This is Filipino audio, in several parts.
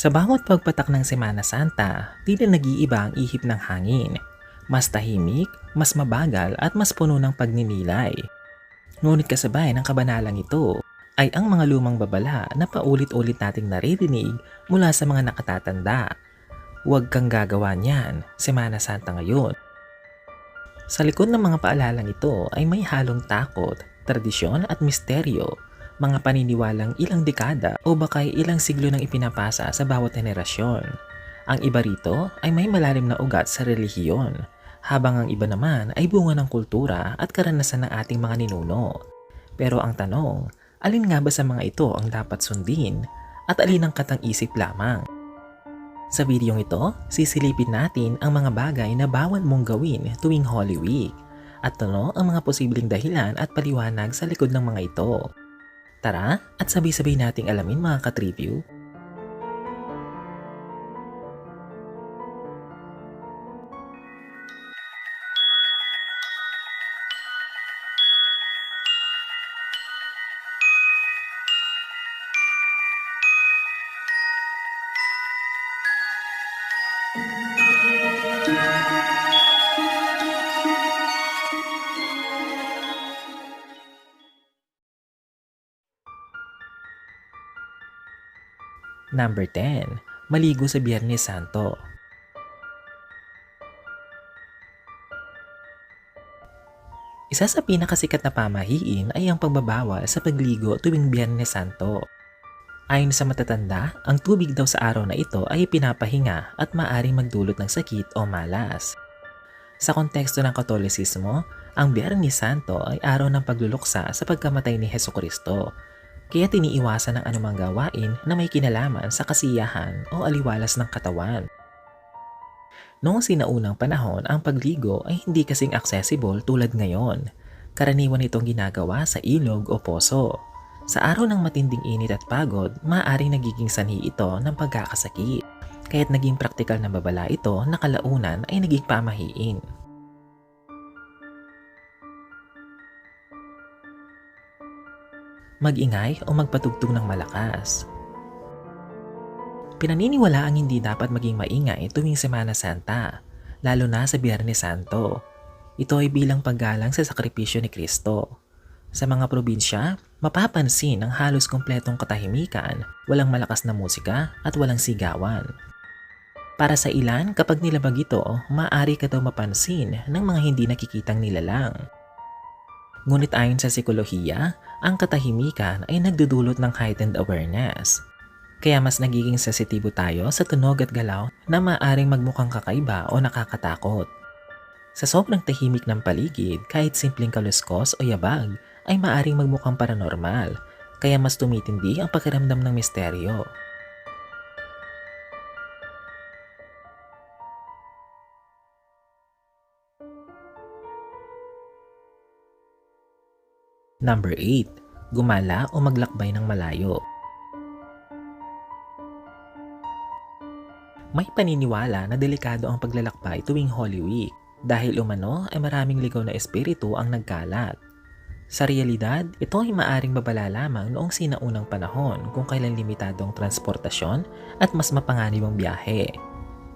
Sa bawat pagpatak ng Semana Santa, tila nag-iiba ang ihip ng hangin. Mas tahimik, mas mabagal at mas puno ng pagninilay. Ngunit kasabay ng kabanalang ito ay ang mga lumang babala na paulit-ulit nating naririnig mula sa mga nakatatanda. Huwag kang gagawa niyan, Semana Santa ngayon. Sa likod ng mga paalalang ito ay may halong takot, tradisyon at misteryo, mga paniniwalang ilang dekada o bakay ilang siglo nang ipinapasa sa bawat henerasyon. Ang iba rito ay may malalim na ugat sa relihiyon, habang ang iba naman ay bunga ng kultura at karanasan ng ating mga ninuno. Pero ang tanong, alin nga ba sa mga ito ang dapat sundin at alin ang katang-isip lamang? Sa videong ito, sisilipin natin ang mga bagay na bawal mong gawin tuwing Holy Week at ang mga posibleng dahilan at paliwanag sa likod ng mga ito. Tara at sabay-sabay nating alamin mga ka-triview. Number 10. Maligo sa Biyernes Santo. Isa sa pinakasikat na pamahiin ay ang pagbabawal sa pagligo tuwing Biyernes Santo. Ayon sa matatanda, ang tubig daw sa araw na ito ay pinapahinga at maaring magdulot ng sakit o malas. Sa konteksto ng Katolisismo, ang Biyernes Santo ay araw ng pagluluksa sa pagkamatay ni Hesukristo, kaya tiniiwasan ng anumang gawain na may kinalaman sa kasiyahan o aliwalas ng katawan. Noong sinaunang panahon, ang pagligo ay hindi kasing accessible tulad ngayon. Karaniwan itong ginagawa sa ilog o poso. Sa araw ng matinding init at pagod, maaaring nagiging sanhi ito ng pagkakasakit. Kaya't naging praktikal na babala ito na kalaunan ay naging pamahiin. Mag-ingay o magpatugtog ng malakas. Pinaniniwala ang hindi dapat maging maingay tuwing Semana Santa, lalo na sa Biyernes Santo. Ito ay bilang paggalang sa sakripisyo ni Kristo. Sa mga probinsya, mapapansin ang halos kompletong katahimikan, walang malakas na musika at walang sigawan. Para sa ilan, kapag nilabag ito, maaari ka daw mapansin ng mga hindi nakikitang nilalang. Ngunit ayon sa psikolohiya, ang katahimikan ay nagdudulot ng heightened awareness. Kaya mas nagiging sensitibo tayo sa tunog at galaw na maaaring magmukhang kakaiba o nakakatakot. Sa sobrang tahimik ng paligid, kahit simpleng kaluskos o yabag ay maaaring magmukhang paranormal, kaya mas tumitindi ang pakiramdam ng misteryo. Number 8. Gumala o maglakbay ng malayo. May paniniwala na delikado ang paglalakbay tuwing Holy Week dahil umano ay maraming ligaw na espiritu ang nagkalat. Sa realidad, ito ay maaring babala lamang noong sinaunang panahon kung kailan limitado ang transportasyon at mas mapanganib ang biyahe.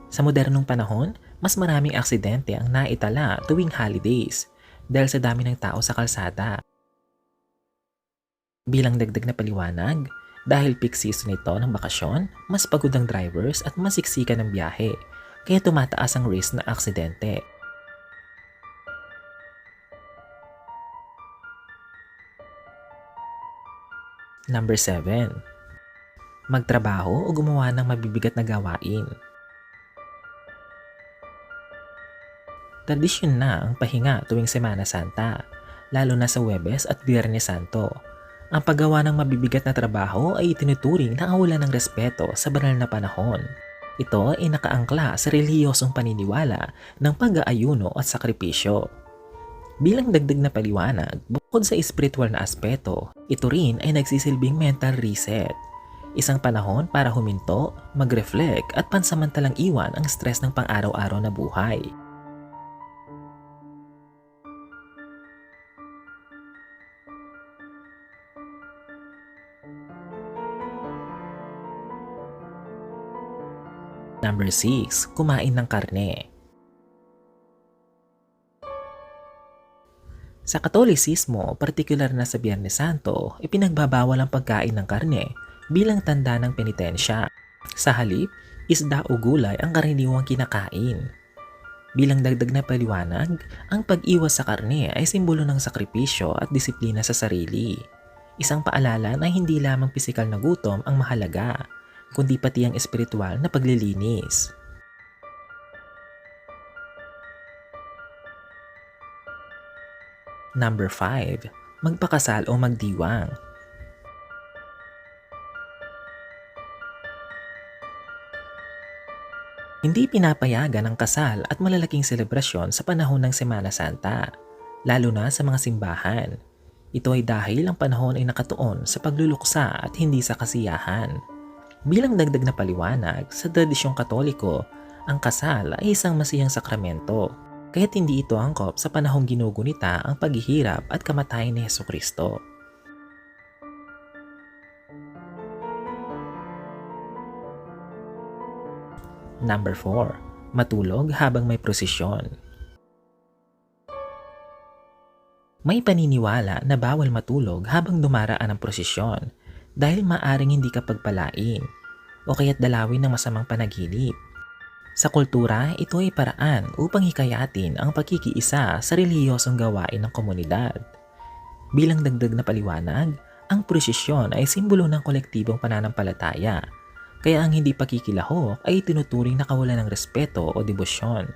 Sa modernong panahon, mas maraming aksidente ang naitala tuwing holidays dahil sa dami ng tao sa kalsada. Bilang dagdag na paliwanag, dahil peak season ito ng bakasyon, mas pagod ang drivers at mas siksikan ng biyahe, kaya tumataas ang risk na aksidente. Number 7. Magtrabaho o gumawa ng mabibigat na gawain. Tradisyon na ang pahinga tuwing Semana Santa, lalo na sa Huwebes at Biyernes Santo. Ang paggawa ng mabibigat na trabaho ay itinuturing na kawalan ng respeto sa banal na panahon. Ito ay nakaangkla sa relihiyosong paniniwala ng pag-aayuno at sakripisyo. Bilang dagdag na paliwanag, bukod sa espiritual na aspeto, ito rin ay nagsisilbing mental reset. Isang panahon para huminto, mag-reflect at pansamantalang iwan ang stress ng pang-araw-araw na buhay. Number 6. Kumain ng karne. Sa Katolisismo, partikular na sa Biyernes Santo, ipinagbabawal ang pagkain ng karne bilang tanda ng penitensya. Sa halip, isda o gulay ang karaniwang kinakain. Bilang dagdag na paliwanag, ang pag-iwas sa karne ay simbolo ng sakripisyo at disiplina sa sarili. Isang paalala na hindi lamang pisikal na gutom ang mahalaga, kundi pati ang espiritual na paglilinis. Number 5. Magpakasal o magdiwang. Hindi pinapayagan ang kasal at malalaking selebrasyon sa panahon ng Semana Santa, lalo na sa mga simbahan. Ito ay dahil ang panahon ay nakatuon sa pagluluksa at hindi sa kasiyahan. Bilang dagdag na paliwanag, sa tradisyong Katoliko, ang kasal ay isang masiyang sakramento, kaya't hindi ito angkop sa panahong ginugunita ang paghihirap at kamatayan ni Hesukristo. Number 4. Matulog habang may prosesyon. May paniniwala na bawal matulog habang dumaraan ang prosesyon dahil maaring hindi ka pagpalain o kaya't dalawin ng masamang panaginip. Sa kultura, ito ay paraan upang hikayatin ang pagkikiisa sa relihiyosong gawain ng komunidad. Bilang dagdag na paliwanag, ang prosesyon ay simbolo ng kolektibong pananampalataya, kaya ang hindi pakikilahok ay tinuturing na kawalan ng respeto o debosyon.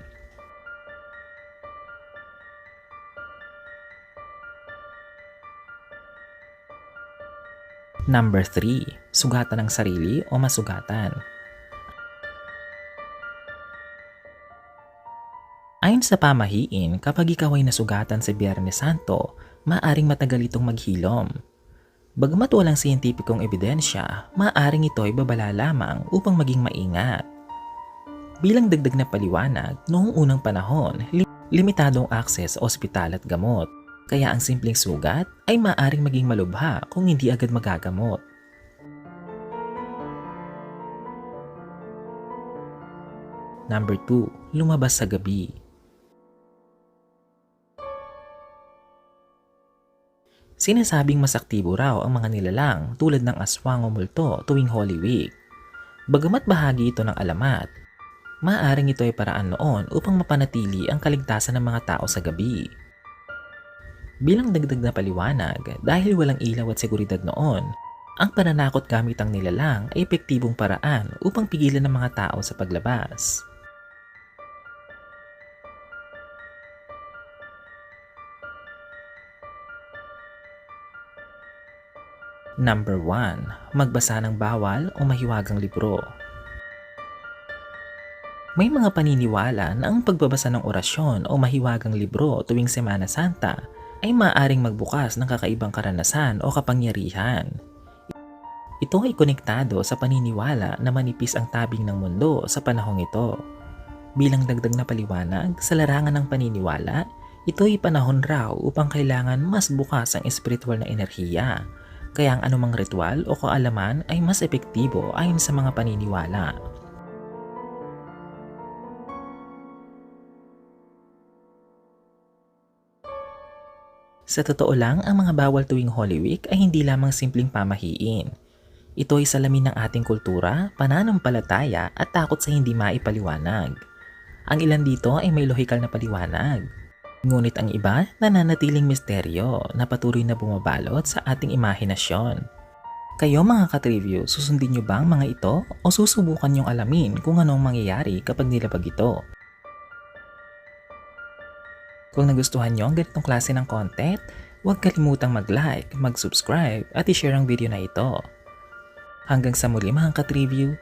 Number 3. Sugatan ng sarili o masugatan. Ayon sa pamahiin, kapag ikaw ay nasugatan sa Biyernes Santo, maaring matagal itong maghilom. Bagamat walang siyentipikong ebidensya, maaring ito ay babala lamang upang maging maingat. Bilang dagdag na paliwanag, noong unang panahon, limitadong akses sa ospital at gamot, kaya ang simpleng sugat ay maaring maging malubha kung hindi agad magagamot. Number 2. Lumabas sa gabi. Sinasabing mas aktibo raw ang mga nilalang tulad ng aswang o multo tuwing Holy Week. Bagamat bahagi ito ng alamat, maaaring ito ay paraan noon upang mapanatili ang kaligtasan ng mga tao sa gabi. Bilang dagdag na paliwanag, dahil walang ilaw at seguridad noon, ang pananakot gamit ang nilalang ay epektibong paraan upang pigilan ng mga tao sa paglabas. Number 1. Magbasa ng bawal o mahiwagang libro. May mga paniniwala na ang pagbabasa ng orasyon o mahiwagang libro tuwing Semana Santa ay maaaring magbukas ng kakaibang karanasan o kapangyarihan. Ito ay konektado sa paniniwala na manipis ang tabing ng mundo sa panahong ito. Bilang dagdag na paliwanag, sa larangan ng paniniwala, ito ay panahon raw upang kailangan mas bukas ang espiritual na enerhiya, kaya ang anumang ritual o kaalaman ay mas epektibo ayon sa mga paniniwala. Sa totoo lang, ang mga bawal tuwing Holy Week ay hindi lamang simpleng pamahiin. Ito ay salamin ng ating kultura, pananampalataya at takot sa hindi maipaliwanag. Ang ilan dito ay may lohikal na paliwanag. Ngunit ang iba nananatiling misteryo na patuloy na bumabalot sa ating imahinasyon. Kayo mga ka-triview, susundin nyo ba ang mga ito o susubukan nyong alamin kung anong mangyayari kapag nilabag ito? Kung nagustuhan nyo ang ganitong klase ng content, huwag kalimutang mag-like, mag-subscribe at i-share ang video na ito. Hanggang sa muli mga ka-triview,